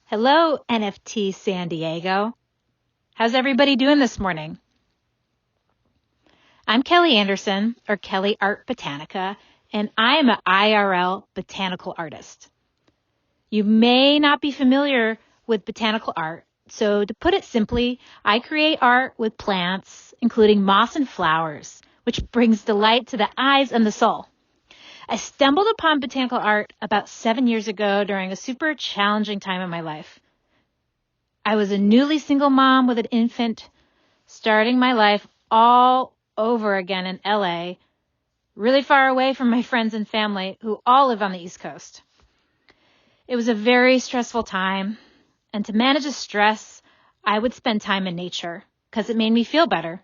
Hello, NFT San Diego. How's everybody doing this morning? I'm Kelley Anderson, or Kelley Art Botanica, and I'm an IRL botanical artist. You may not be familiar with botanical art, so to put it simply, I create art with plants, including moss and flowers, which brings delight to the eyes and the soul. I stumbled upon botanical art about 7 years ago during a super challenging time in my life. I was a newly single mom with an infant, starting my life all over again in LA, really far away from my friends and family who all live on the East Coast. It was a very stressful time, and to manage the stress, I would spend time in nature because it made me feel better.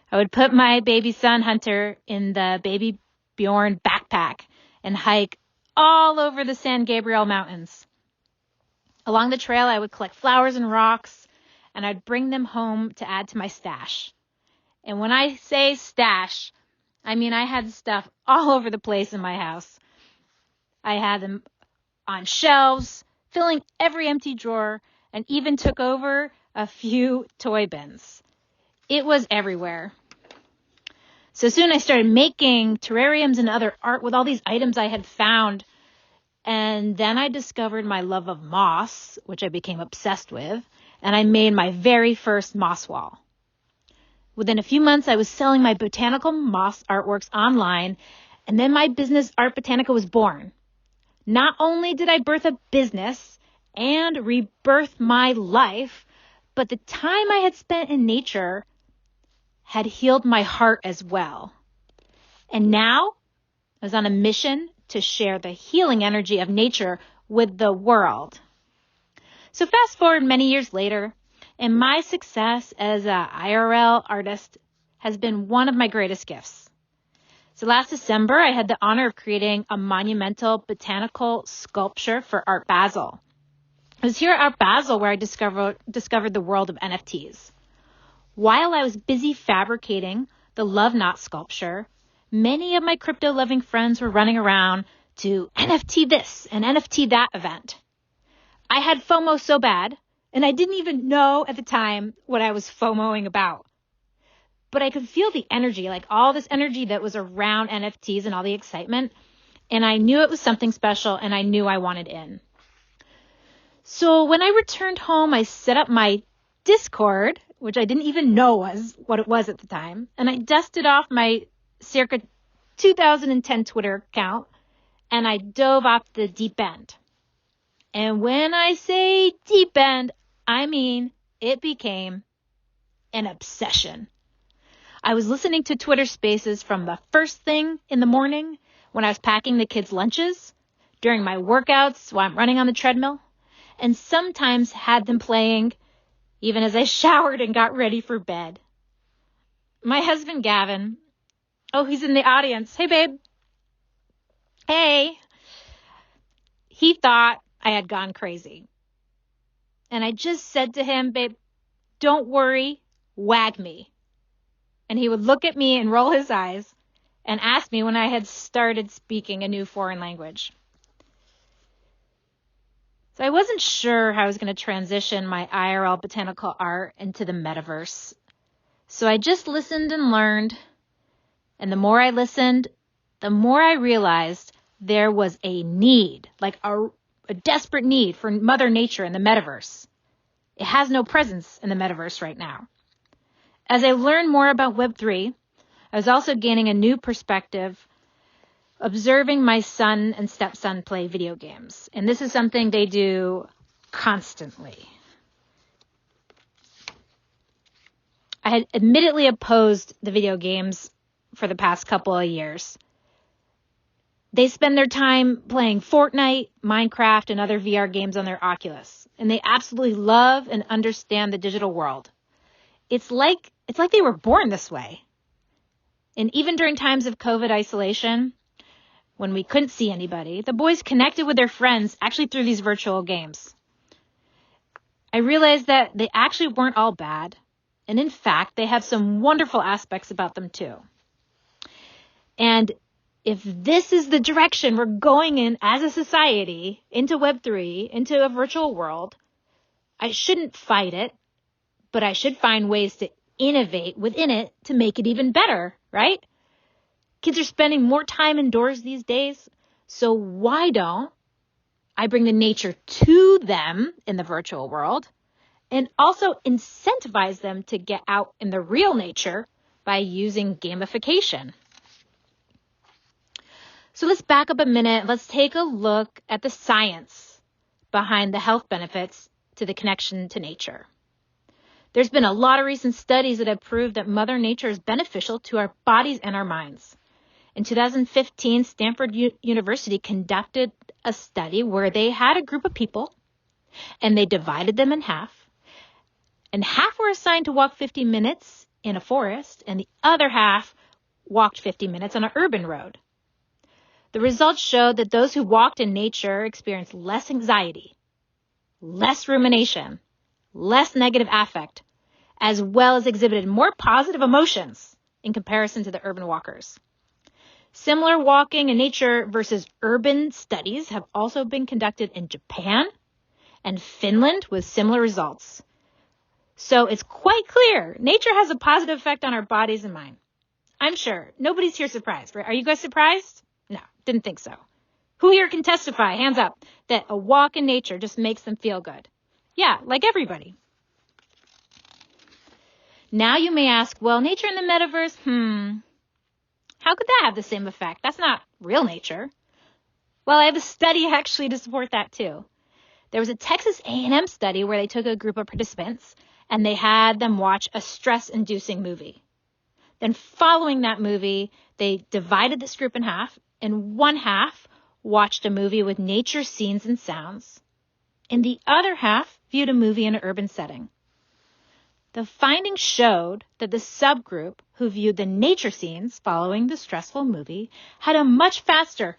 I would put my baby son Hunter in the baby Bjorn backpack and hike all over the San Gabriel Mountains. Along the trail, I would collect flowers and rocks, and I'd bring them home to add to my stash. And when I say stash, I mean I had stuff all over the place in my house. I had them on shelves, filling every empty drawer, and even took over a few toy bins. It was everywhere. So soon I started making terrariums and other art with all these items I had found. And then I discovered my love of moss, which I became obsessed with, and I made my very first moss wall. Within a few months, I was selling my botanical moss artworks online, and then my business, Art Botanica, was born. Not only did I birth a business and rebirth my life, but the time I had spent in nature had healed my heart as well. And now I was on a mission to share the healing energy of nature with the world. So fast forward many years later, and my success as an IRL artist has been one of my greatest gifts. So last December, I had the honor of creating a monumental botanical sculpture for Art Basel. It was here at Art Basel where I discovered the world of NFTs. While I was busy fabricating the Love Knot sculpture, many of my crypto-loving friends were running around to NFT this and NFT that event. I had FOMO so bad, and I didn't even know at the time what I was FOMOing about. But I could feel the energy, like all this energy that was around NFTs and all the excitement, and I knew it was something special, and I knew I wanted in. So when I returned home, I set up my Discord, which I didn't even know was what it was at the time, and I dusted off my circa 2010 Twitter account, and I dove off the deep end. And when I say deep end, I mean it became an obsession. I was listening to Twitter Spaces from the first thing in the morning when I was packing the kids' lunches, during my workouts while I'm running on the treadmill, and sometimes had them playing even as I showered and got ready for bed. My husband, Gavin, he's in the audience. Hey, babe. Hey. He thought I had gone crazy. And I just said to him, babe, don't worry, wag me. And he would look at me and roll his eyes and ask me when I had started speaking a new foreign language. So I wasn't sure how I was going to transition my IRL botanical art into the metaverse. So I just listened and learned. And the more I listened, the more I realized there was a need, like a desperate need for Mother Nature in the metaverse. It has no presence in the metaverse right now. As I learned more about Web3, I was also gaining a new perspective, observing my son and stepson play video games. And this is something they do constantly. I had admittedly opposed the video games for the past couple of years. They spend their time playing Fortnite, Minecraft, and other VR games on their Oculus. And they absolutely love and understand the digital world. It's like they were born this way. And even during times of COVID isolation, when we couldn't see anybody, the boys connected with their friends actually through these virtual games. I realized that they actually weren't all bad. And in fact, they have some wonderful aspects about them too. And if this is the direction we're going in as a society, into Web3, into a virtual world, I shouldn't fight it, but I should find ways to innovate within it to make it even better, right? Kids are spending more time indoors these days, so why don't I bring the nature to them in the virtual world and also incentivize them to get out in the real nature by using gamification? So let's back up a minute. Let's take a look at the science behind the health benefits to the connection to nature. There's been a lot of recent studies that have proved that Mother Nature is beneficial to our bodies and our minds. In 2015, Stanford University conducted a study where they had a group of people and they divided them in half. And half were assigned to walk 50 minutes in a forest and the other half walked 50 minutes on an urban road. The results showed that those who walked in nature experienced less anxiety, less rumination, less negative affect, as well as exhibited more positive emotions in comparison to the urban walkers. Similar walking in nature versus urban studies have also been conducted in Japan and Finland with similar results. So it's quite clear nature has a positive effect on our bodies and mind. I'm sure nobody's here surprised, right? Are you guys surprised? No, didn't think so. Who here can testify, hands up, that a walk in nature just makes them feel good? Yeah, like everybody. Now you may ask, well, nature in the metaverse, how could that have the same effect? That's not real nature. Well, I have a study actually to support that too. There was a Texas A&M study where they took a group of participants and they had them watch a stress-inducing movie. Then following that movie, they divided this group in half, and one half watched a movie with nature scenes and sounds, and the other half viewed a movie in an urban setting. The findings showed that the subgroup who viewed the nature scenes following the stressful movie had a much faster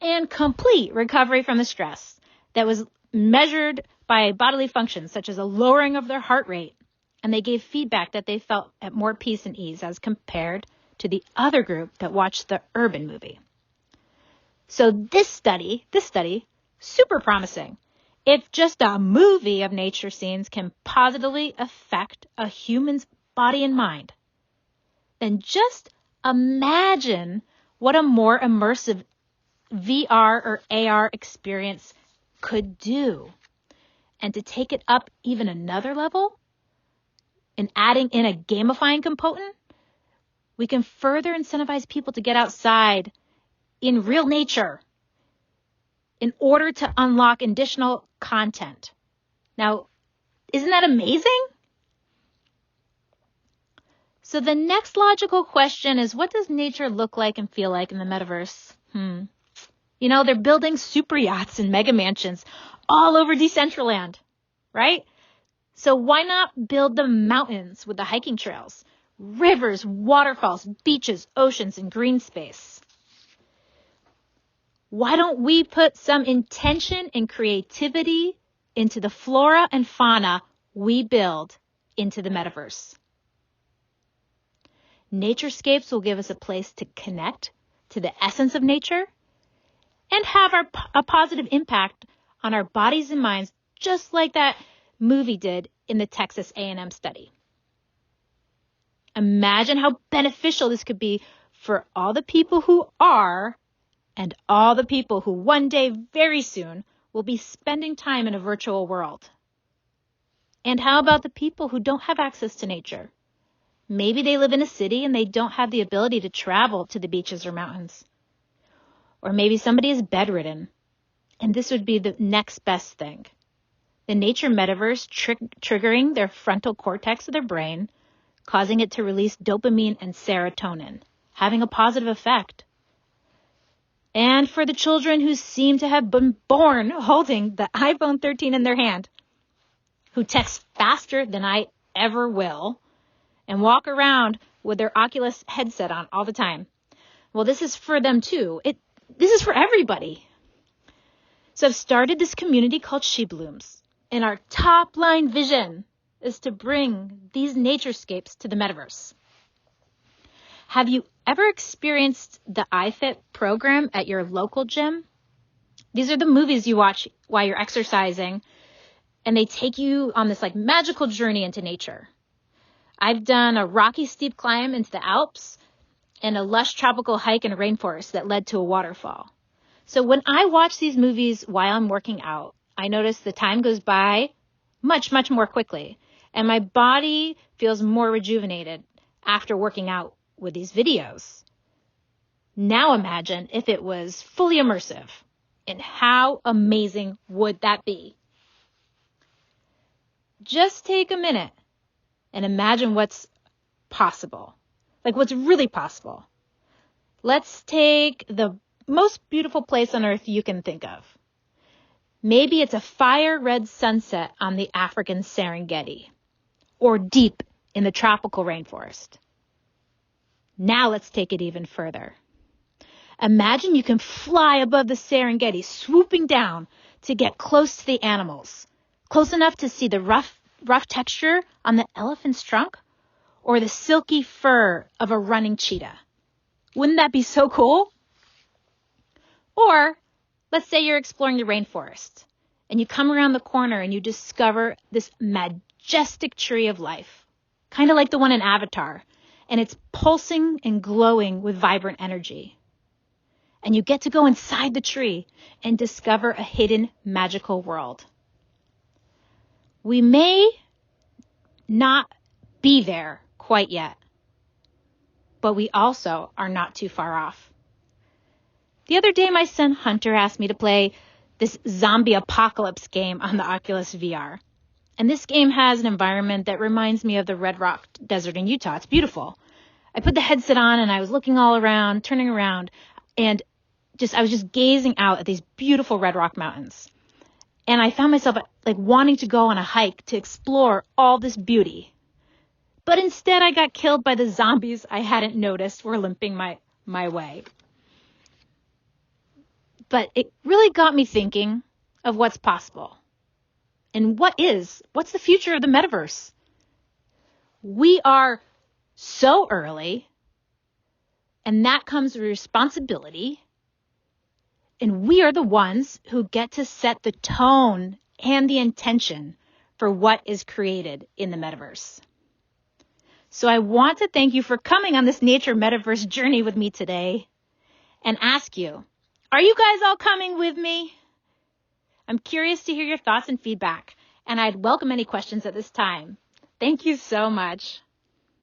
and complete recovery from the stress that was measured by bodily functions such as a lowering of their heart rate, and they gave feedback that they felt at more peace and ease as compared to the other group that watched the urban movie. So this study, super promising. If just a movie of nature scenes can positively affect a human's body and mind, then just imagine what a more immersive VR or AR experience could do. And to take it up even another level, and adding in a gamifying component, we can further incentivize people to get outside in real nature in order to unlock additional content. Now, isn't that amazing? So the next logical question is, what does nature look like and feel like in the metaverse? You know, they're building super yachts and mega mansions all over Decentraland, right? So why not build the mountains with the hiking trails, rivers, waterfalls, beaches, oceans, and green space? Why don't we put some intention and creativity into the flora and fauna we build into the metaverse? Naturescapes will give us a place to connect to the essence of nature and have a positive impact on our bodies and minds, just like that movie did in the Texas A&M study. Imagine how beneficial this could be for all the people who are and all the people who one day, very soon, will be spending time in a virtual world. And how about the people who don't have access to nature? Maybe they live in a city and they don't have the ability to travel to the beaches or mountains. Or maybe somebody is bedridden, and this would be the next best thing. The nature metaverse triggering their frontal cortex of their brain, causing it to release dopamine and serotonin, having a positive effect. And for the children who seem to have been born holding the iPhone 13 in their hand, who text faster than I ever will, and walk around with their Oculus headset on all the time. Well, this is for them too. This is for everybody. So I've started this community called She Blooms, and our top line vision is to bring these naturescapes to the metaverse. Have you ever experienced the iFit program at your local gym? These are the movies you watch while you're exercising, and they take you on this like magical journey into nature. I've done a rocky steep climb into the Alps and a lush tropical hike in a rainforest that led to a waterfall. So when I watch these movies while I'm working out, I notice the time goes by much, much more quickly, and my body feels more rejuvenated after working out with these videos. Now imagine if it was fully immersive, and how amazing would that be? Just take a minute and imagine what's possible, like what's really possible. Let's take the most beautiful place on earth you can think of. Maybe it's a fire-red sunset on the African Serengeti, or deep in the tropical rainforest. Now let's take it even further. Imagine you can fly above the Serengeti, swooping down to get close to the animals, close enough to see the rough texture on the elephant's trunk or the silky fur of a running cheetah. Wouldn't that be so cool? Or let's say you're exploring the rainforest and you come around the corner and you discover this majestic tree of life, kind of like the one in Avatar, and it's pulsing and glowing with vibrant energy. And you get to go inside the tree and discover a hidden magical world. We may not be there quite yet, but we also are not too far off. The other day, my son Hunter asked me to play this zombie apocalypse game on the Oculus VR. And this game has an environment that reminds me of the Red Rock Desert in Utah. It's beautiful. I put the headset on and I was looking all around, turning around, and I was just gazing out at these beautiful Red Rock mountains. And I found myself like wanting to go on a hike to explore all this beauty. But instead I got killed by the zombies I hadn't noticed were limping my way. But it really got me thinking of what's possible. And what's the future of the metaverse? We are so early, and that comes with responsibility. And we are the ones who get to set the tone and the intention for what is created in the metaverse. So I want to thank you for coming on this nature metaverse journey with me today and ask you, are you guys all coming with me? I'm curious to hear your thoughts and feedback, and I'd welcome any questions at this time. Thank you so much.